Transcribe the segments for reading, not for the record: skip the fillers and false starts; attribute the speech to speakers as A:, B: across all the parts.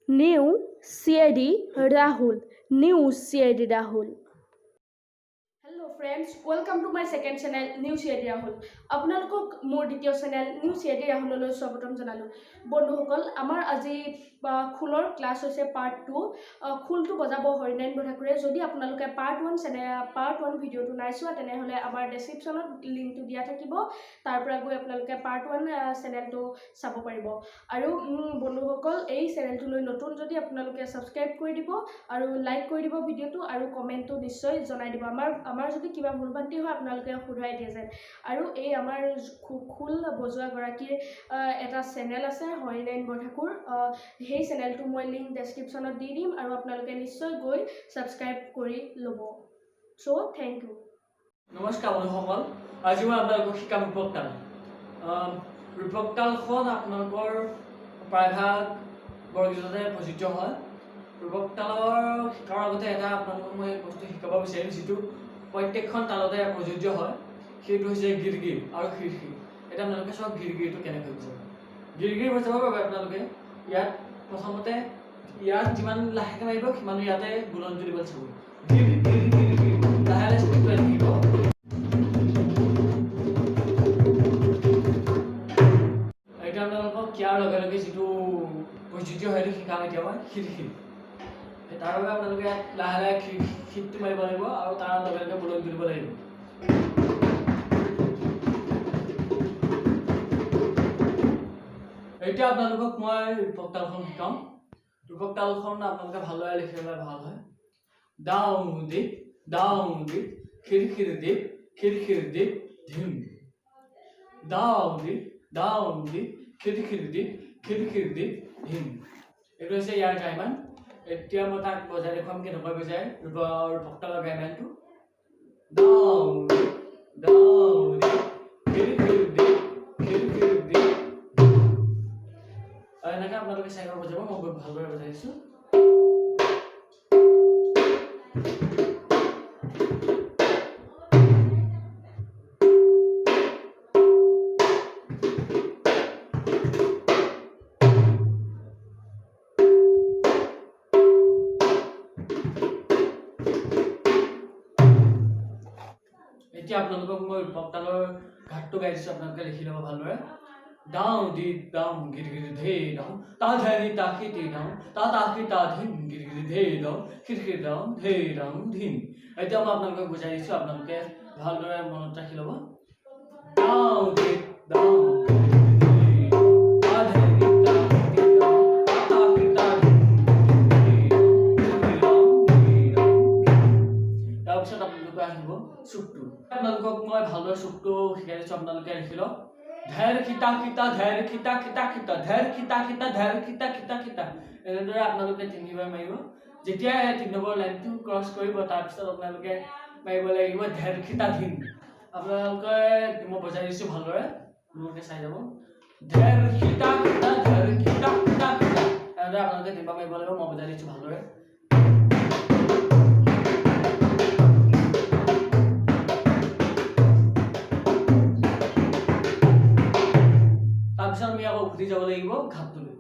A: New CID Rahul. New CID Rahul. Hello friends, welcome to my second channel New CID Rahul. আপোনালোকক মোৰ দ্বিতীয় channel new CID ৰাহুললৈ স্বাগতম জনালোঁ। বন্ধুসকল, আমাৰ আজি খোলৰ ক্লাছ হৈছে পাৰ্ট 2। খোলটো বজাব হৰিনাৰায়ণ বৰঠাকুৰে। যদি আপোনালোকে পাৰ্ট 1 ভিডিঅ'টো নাই চোৱা তেনেহ'লে আমাৰ ডেছক্ৰিপশ্যনত লিংকটো দিয়া থাকিব। তাৰ পৰা গৈ আপোনালোকে পাৰ্ট 1 চেনেলটো চাব পাৰিব। আৰু বন্ধুসকল, এই চেনেলটোলৈ নতুন যদি আপোনালোকে ছাবস্ক্ৰাইব কৰি দিব আৰু লাইক কৰি দিব ভিডিঅ'টো আৰু কমেণ্টটো নিশ্চয় জনাই দিব। আমাৰ যদি কিবা ভুল ভ্ৰান্তি হয় আপোনালোকে শুধৰাই দিয়ে যেন। আৰু এই আমাৰ খোল বজোৱা গৰাকীৰ এটা চেনেল আছে হৰিনাৰায়ণ বৰঠাকুৰ। সেই চেনেলটো মই লিংক ডেছক্ৰিপশ্যনত দি দিম আৰু আপোনালোকে নিশ্চয় গৈ ছাবস্ক্ৰাইব কৰি ল'ব। চ' থেংক ইউ।
B: নমস্কাৰ বন্ধুসকল, আজি মই আপোনালোকক শিকাম ৰূপকতাল। ৰূপকতালখন আপোনালোকৰ প্ৰায়ভাগ বৰগীততে প্ৰযোজ্য হয়। ৰূপকতালৰ শিকাৰ আগতে এটা আপোনালোকক মই বস্তু শিকাব বিচাৰিম, যিটো প্ৰত্যেকখন তালতে প্ৰযোজ্য হয়। সেইটো হৈছে গিৰগিৰ আৰু খিৰখিৰ। এতিয়া আপোনালোকে চাওক গিৰগিৰটো কেনেকৈ বজাব। গিৰগিৰ বজাবৰ বাবে আপোনালোকে ইয়াত প্ৰথমতে ইয়াত যিমান লাহেকৈ মাৰিব সিমান ইয়াতে বুলনটো দিব চাব। গিৰ গিৰ গিৰ গিৰ লাহে লাহে স্পীডটো আহি থাকিব। এতিয়া আপোনালোকক ইয়াৰ লগে লগে যিটো প্ৰযোজ্য হয় সেইটো শিকাম এতিয়া মই খিৰখিৰ। তাৰ বাবে আপোনালোকে লাহে লাহে খিৰটো মাৰিব লাগিব আৰু তাৰ লগে লগে বুলনটো দিব লাগিব। এতিয়া আপোনালোকক মই ৰূপকতালখন শিকাম। ৰূপকতালখন আপোনালোকে ভালদৰে লিখিবলৈ ভাল হয়। ডাউ দিপ খিৰখিৰ দিপ খিৰখিৰ দিপ ধিম। ডাউ দিপ খিৰখিৰ দিপ খিৰখিৰ দিপ ধিম। এইটো হৈছে ইয়াৰ গাইমান। এতিয়া মই তাক বজাই দেখুৱাম কেনেকৈ বজায় ৰূপকতালৰ গাইমানটো। ডাউ দিপ খিৰখিৰ দিপ খিৰখিৰ দিপ। এনেকৈ আপোনালোকে চাইকেল বজাব। মই বহুত ভালদৰে বজাই দিছোঁ। এতিয়া আপোনালোকক মই ৰূপকতালৰ ঘাটটো গাই দিছোঁ, আপোনালোকে লিখি ল'ব ভালদৰে। ডাউ দি ডাউ গিৰ গিৰ ধে ডাউ তা ধেৰি তা খিতি ডাউ তা তা ধিম গিৰ গিৰ ধে ডাউ খিৰখিৰ ডাউ ধে ডাউ ধিম। এতিয়া মই আপোনালোকক বুজাই দিছোঁ, আপোনালোকে ভালদৰে মনত ৰাখি ল'ব। ডাউ দি ডাউ তাৰপিছত আপোনালোকে আহিব চুকটো। আপোনালোকক মই ভালদৰে চুকটো শিকাই দিছোঁ, আপোনালোকে লিখি লওক। ধেৰ খিতা খিতা ধেৰ খিতা খিতা খিতা ধেৰ খিতা খিতা ধেৰ খিতা খিতা খিতা। এনেদৰে আপোনালোকে 3বাৰ মাৰিব। যেতিয়া 3 নম্বৰ লাইনটো ক্ৰছ কৰিব তাৰপিছত আপোনালোকে মাৰিব লাগিব ধেৰ খিতা ধিম। আপোনালোকে মই বজাই দিছোঁ ভালদৰে, আপোনালোকে চাই যাব। ধেৰ খিতা খিতা ধেৰ খিতা খিতা খিতা। এনেদৰে আপোনালোকে 3বাৰ মাৰিব লাগিব। মই বজাই দিছোঁ ভালদৰে। তাৰপিছত আমি আকৌ উভতি যাব লাগিব ঘাটটোলৈ।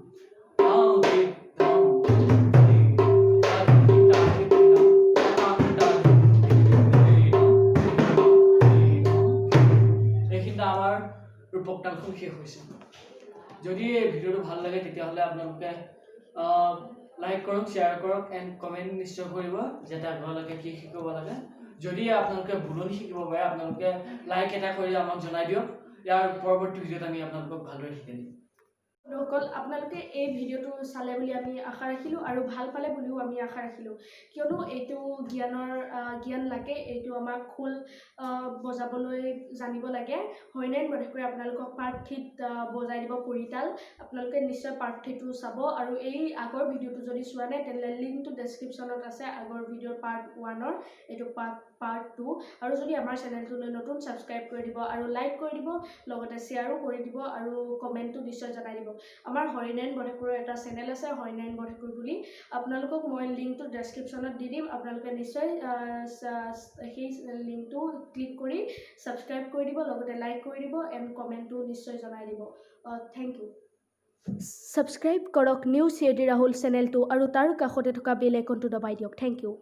B: এইখিনিতে আমাৰ ৰূপকতালখন শেষ হৈছে। যদি এই ভিডিঅ'টো ভাল লাগে তেতিয়াহ'লে আপোনালোকে লাইক কৰক, শ্বেয়াৰ কৰক এণ্ড কমেণ্ট নিশ্চয় কৰিব যে আগলৈকে কি শিকিব লাগে। যদি আপোনালোকে বুলনি শিকিব পাৰে আপোনালোকে লাইক এটা কৰি আমাক জনাই দিয়ক। ইয়াৰ পৰৱৰ্তী ভিডিঅ'ত আমি আপোনালোকক ভালদৰে শিকাই দিম।
A: বন্ধুসকল, আপোনালোকে এই ভিডিঅ'টো চালে বুলি আমি আশা ৰাখিলোঁ আৰু ভাল পালে বুলিও আমি আশা ৰাখিলোঁ। কিয়নো এইটো জ্ঞান লাগে, এইটো আমাক খোল বজাবলৈ জানিব লাগে। হৰিনাৰায়ণ বৰঠাকুৰে আপোনালোকক পাৰ্ট 3ত বজাই দিব পৰিতাল। আপোনালোকে নিশ্চয় পাৰ্ট 3টো চাব। আৰু এই আগৰ ভিডিঅ'টো যদি চোৱা নাই তেনেহ'লে লিংকটো ডেছক্ৰিপশ্যনত আছে। আগৰ ভিডিঅ'ৰ পাৰ্ট 1ৰ এইটো পাৰ্ট 2। আৰু যদি আমাৰ চেনেলটোলৈ নতুন ছাবস্ক্ৰাইব কৰি দিব আৰু লাইক কৰি দিব, লগতে শ্বেয়াৰো কৰি দিব আৰু কমেণ্টটো নিশ্চয় জনাই দিব। আমাৰ হৰিনাৰায়ণ বৰঠাকুৰৰ এটা চেনেল আছে হৰিনাৰায়ণ বৰঠাকুৰ বুলি। আপোনালোকক মই লিংকটো ডেছক্ৰিপশ্যনত দি দিম। আপোনালোকে নিশ্চয় সেই লিংকটো ক্লিক কৰি ছাবস্ক্ৰাইব কৰি দিব, লগতে লাইক কৰি দিব এণ্ড কমেণ্টটো নিশ্চয় জনাই দিব। Thank you. ছাবস্ক্ৰাইব কৰক news C I D Rahul চেনেলটো আৰু তাৰ কাষতে থকা বেল আইকনটো দবাই দিয়ক। Thank U.